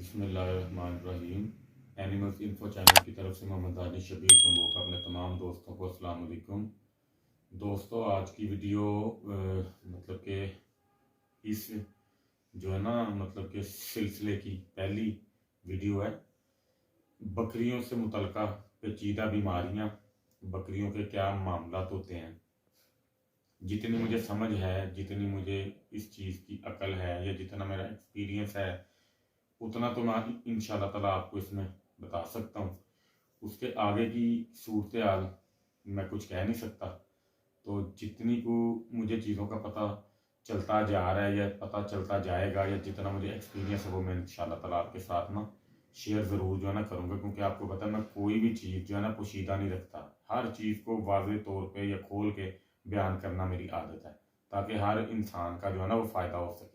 बिस्मिल्लाहिर्रहमानिर्रहीम। Animals info channel की तरफ से मोहम्मद आनी शबीर कम्बो का अपने तमाम दोस्तों को अस्सलाम वालेकुम। दोस्तों, आज की वीडियो मतलब कि इस जो है ना मतलब कि सिलसिले की पहली वीडियो है। बकरियों से मुतल्लिका पेचीदा बीमारियां, बकरियों के क्या मामलात होते हैं। जितनी मुझे समझ है, जितनी मुझे इस चीज़ की अकल है या जितना मेरा एक्सपीरियंस है, उतना तो मैं इंशाल्लाह ताला आपको इसमें बता सकता हूँ। उसके आगे की सूरत हाल मैं कुछ कह नहीं सकता। तो जितनी को मुझे चीज़ों का पता चलता जा रहा है या पता चलता जाएगा, या जितना मुझे एक्सपीरियंस है, वो मैं इंशाल्लाह ताला आपके साथ ना शेयर ज़रूर जो है ना करूँगा। क्योंकि आपको पता है, मैं कोई भी चीज़ जो है ना पोशीदा नहीं रखता। हर चीज़ को वाज़ेह तौर पे या खोल के बयान करना मेरी आदत है, ताकि हर इंसान का जो है ना वो फ़ायदा हो सके।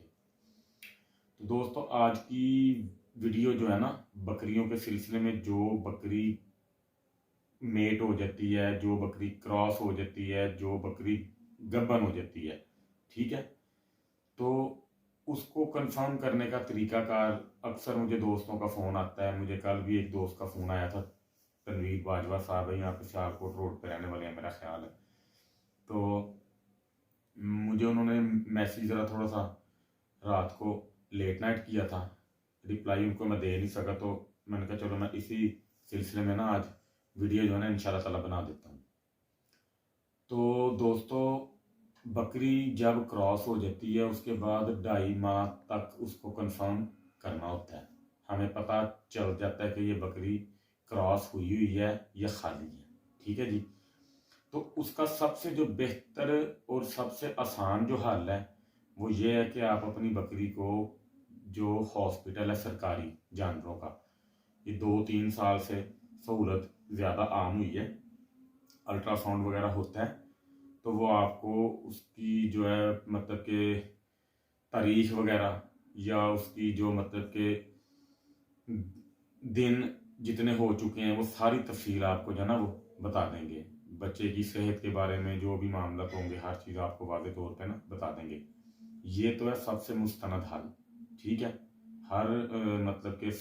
तो दोस्तों, आज की वीडियो जो है ना, बकरियों के सिलसिले में जो बकरी मेट हो जाती है, जो बकरी क्रॉस हो जाती है, जो बकरी गब्बन हो जाती है, ठीक है, तो उसको कंफर्म करने का तरीकाकार अक्सर मुझे दोस्तों का फ़ोन आता है। मुझे कल भी एक दोस्त का फ़ोन आया था, तनवीर बाजवा साहब है, यहाँ पे सियालकोट रोड पे रहने वाले हैं मेरा ख्याल है। तो मुझे उन्होंने मैसेज ज़रा थोड़ा सा रात को लेट नाइट किया था, रिप्लाई उनको मैं दे नहीं सका। तो मैंने कहा चलो मैं इसी सिलसिले में ना आज वीडियो जो है ना इंशाल्लाह ताला बना देता हूँ। तो दोस्तों, बकरी जब क्रॉस हो जाती है, उसके बाद 2.5 माह तक उसको कंफर्म करना होता है। हमें पता चल जाता है कि ये बकरी क्रॉस हुई हुई है या खाली है, ठीक है जी। तो उसका सबसे जो बेहतर और सबसे आसान जो हल है वो ये है कि आप अपनी बकरी को, जो हॉस्पिटल है सरकारी जानवरों का, ये 2-3 साल से सहूलत ज़्यादा आम हुई है, अल्ट्रासाउंड वगैरह होता है। तो वो आपको उसकी जो है मतलब कि तारीख वगैरह, या उसकी जो मतलब कि दिन जितने हो चुके हैं, वो सारी तफसील आपको जो है ना वो बता देंगे। बच्चे की सेहत के बारे में जो भी मामला होंगे, हर चीज़ आपको वाज़ेह तौर पे ना बता देंगे। ये तो है सबसे मुस्तनद हल, ठीक है। हर मतलब कि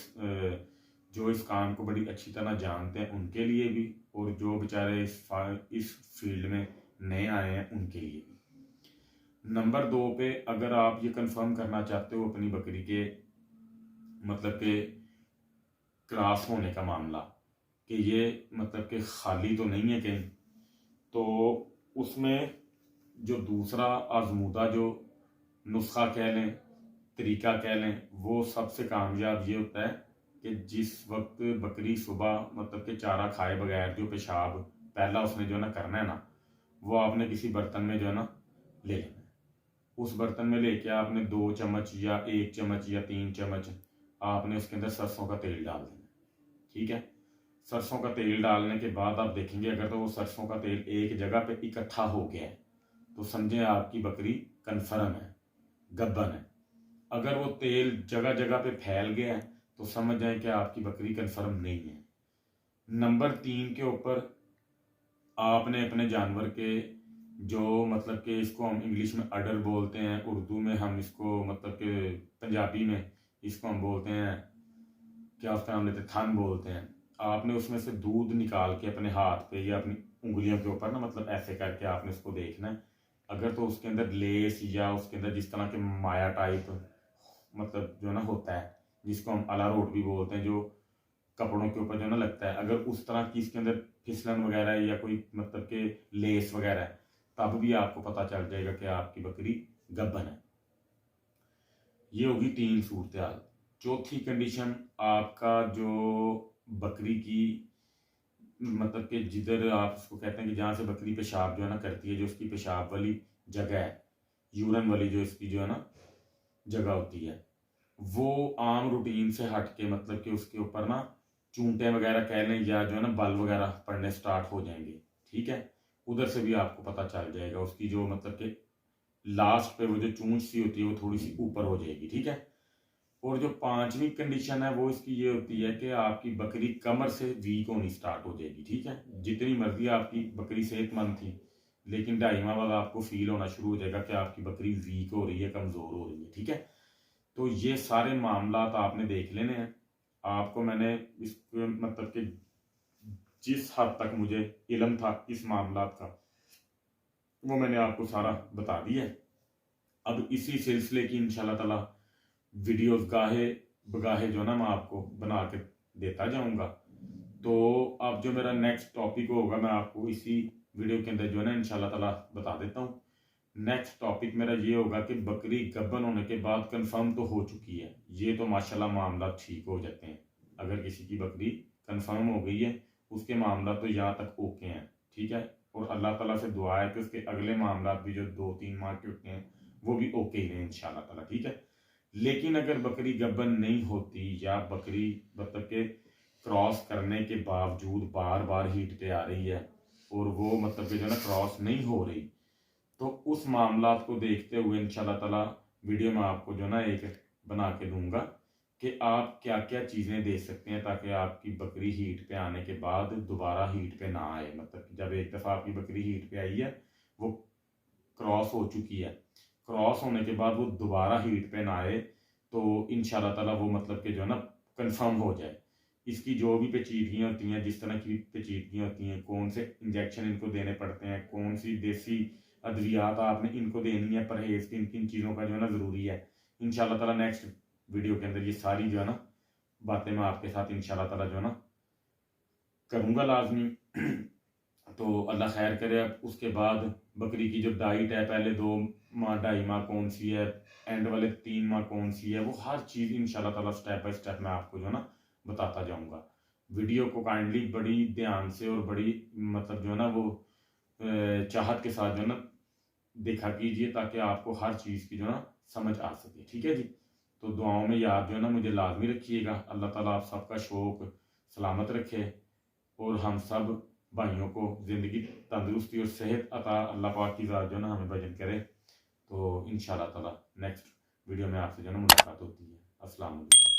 जो इस काम को बड़ी अच्छी तरह जानते हैं उनके लिए भी, और जो बेचारे इस फील्ड में नए आए हैं उनके लिए भी। नंबर 2 पे, अगर आप ये कंफर्म करना चाहते हो अपनी बकरी के मतलब कि क्रॉस होने का मामला, कि ये मतलब कि खाली तो नहीं है कहीं, तो उसमें जो दूसरा आजमूदा जो नुस्खा कह लें, तरीका कह लें, वो सबसे कामयाब ये होता है कि जिस वक्त बकरी सुबह मतलब कि चारा खाए बगैर जो पेशाब पहला उसने जो है ना करना है ना, वो आपने किसी बर्तन में जो है ना ले लेना है। उस बर्तन में लेके आपने 2 चम्मच या 1 चम्मच या 3 चम्मच आपने उसके अंदर सरसों का तेल डाल देना, ठीक है। सरसों का तेल डालने के बाद आप देखेंगे, अगर तो वो सरसों का तेल एक जगह पे इकट्ठा हो गया है तो समझें आपकी बकरी कन्फर्म है, गब्बन है। अगर वो तेल जगह जगह पे फैल गया है तो समझ जाए कि आपकी बकरी कन्फर्म नहीं है। नंबर 3 के ऊपर आपने अपने जानवर के जो मतलब कि इसको हम इंग्लिश में अडर बोलते हैं, उर्दू में हम इसको मतलब कि पंजाबी में इसको हम बोलते हैं, क्या उसका नाम लेते हैं, थन बोलते हैं। आपने उसमें से दूध निकाल के अपने हाथ पे या अपनी उंगलियों के ऊपर ना मतलब ऐसे करके आपने उसको देखना है। अगर तो उसके अंदर लेस या उसके अंदर जिस तरह के माया टाइप मतलब जो ना होता है, जिसको हम अलारोट भी बोलते हैं, जो कपड़ों के ऊपर जो ना लगता है, अगर उस तरह की इसके अंदर फिसलन वगैरह है या कोई मतलब के लेस वगैरह है, तब भी आपको पता चल जाएगा कि आपकी बकरी गब्बन है। ये होगी 3 सूरत हाल। चौथी कंडीशन, आपका जो बकरी की मतलब कि जिधर आप उसको कहते हैं कि जहाँ से बकरी पेशाब जो है ना करती है, जो उसकी पेशाब वाली जगह है, यूरन वाली जो इसकी जो है ना जगह होती है, वो आम रूटीन से हट के मतलब कि उसके ऊपर ना चूंटे वगैरह कह लें या जो है ना बल वगैरह पड़ने स्टार्ट हो जाएंगे, ठीक है। उधर से भी आपको पता चल जाएगा, उसकी जो मतलब कि लास्ट पे वो जो चूंच सी होती है वो थोड़ी सी ऊपर हो जाएगी, ठीक है। और जो 5वीं कंडीशन है वो इसकी ये होती है कि आपकी बकरी कमर से वीक होनी स्टार्ट हो जाएगी, ठीक है। जितनी मर्जी आपकी बकरी सेहतमंद थी, लेकिन 2.5 माह बाद आपको फील होना शुरू हो जाएगा कि आपकी बकरी वीक हो रही है, कमज़ोर हो रही है, ठीक है। तो ये सारे मामलात आपने देख लेने हैं। आपको मैंने इस मतलब कि जिस हद तक मुझे इल्म था इस मामलात का, वो मैंने आपको सारा बता दिया है। अब इसी सिलसिले की इंशाल्लाह ताला वीडियोस गाहे बगाहे जो ना मैं आपको बना के देता जाऊंगा। तो अब जो मेरा नेक्स्ट टॉपिक होगा मैं आपको इसी वीडियो के अंदर जो है ना इंशाल्लाह ताला बता देता हूँ। नेक्स्ट टॉपिक मेरा ये होगा कि बकरी गब्बन होने के बाद कंफर्म तो हो चुकी है, ये तो माशाल्लाह मामला ठीक हो जाते हैं। अगर किसी की बकरी कंफर्म हो गई है उसके मामला तो यहाँ तक ओके हैं, ठीक है। और अल्लाह ताला से दुआ है कि उसके अगले मामला भी जो 2-3 माह के होते हैं वो भी ओके ही हैं इंशाल्लाह ताला, ठीक है। लेकिन अगर बकरी गब्बन नहीं होती या बकरी मतलब के क्रॉस करने के बावजूद बार बार हीट पे आ रही है और वो मतलब कि जो ना क्रॉस नहीं हो रही, तो उस मामलात को देखते हुए इंशाल्लाह ताला वीडियो में आपको जो ना एक बना के दूंगा कि आप क्या क्या चीज़ें दे सकते हैं ताकि आपकी बकरी हीट पे आने के बाद दोबारा हीट पे ना आए। मतलब कि जब एक दफ़ा आपकी बकरी हीट पे आई है, वो क्रॉस हो चुकी है, क्रॉस होने के बाद वो दोबारा हीट पे ना आए, तो इंशाल्लाह ताला वो मतलब कि जो है ना कंफर्म हो जाए। इसकी जो भी पेचीदगियाँ होती हैं, जिस तरह की पेचीदगियाँ होती हैं, कौन से इंजेक्शन इनको देने पड़ते हैं, कौन सी देसी अद्वियात आपने इनको देनी है, परहेज किन किन चीज़ों का जो है ना ज़रूरी है, इंशाल्लाह ताला नेक्स्ट वीडियो के अंदर ये सारी जो है ना बातें मैं आपके साथ इंशाल्लाह ताला जो है ना करूँगा लाजमी। तो अल्लाह खैर करे। अब उसके बाद बकरी की जो डाइट है, पहले 2 माह 2.5 माह कौन सी है, एंड वाले 3 माह कौन सी है, वो हर चीज़ इंशाल्लाह ताला स्टेप बाय स्टेप मैं आपको जो है ना बताता जाऊँगा। वीडियो को काइंडली बड़ी ध्यान से और बड़ी मतलब जो है ना वो चाहत के साथ जो है ना देखा कीजिए ताकि आपको हर चीज़ की जो है ना समझ आ सके, ठीक है जी। तो दुआओं में याद जो है ना मुझे लाजमी रखिएगा। अल्लाह ताला आप सबका शौक सलामत रखे और हम सब भाइयों को ज़िंदगी तंदुरुस्ती और सेहत अता अल्लाह पाक की ज़ात जो है ना हमें भजन करे। तो इंशाल्लाह ताला नेक्स्ट वीडियो में आपसे जो है ना मुलाकात होती है। अस्सलाम वालेकुम।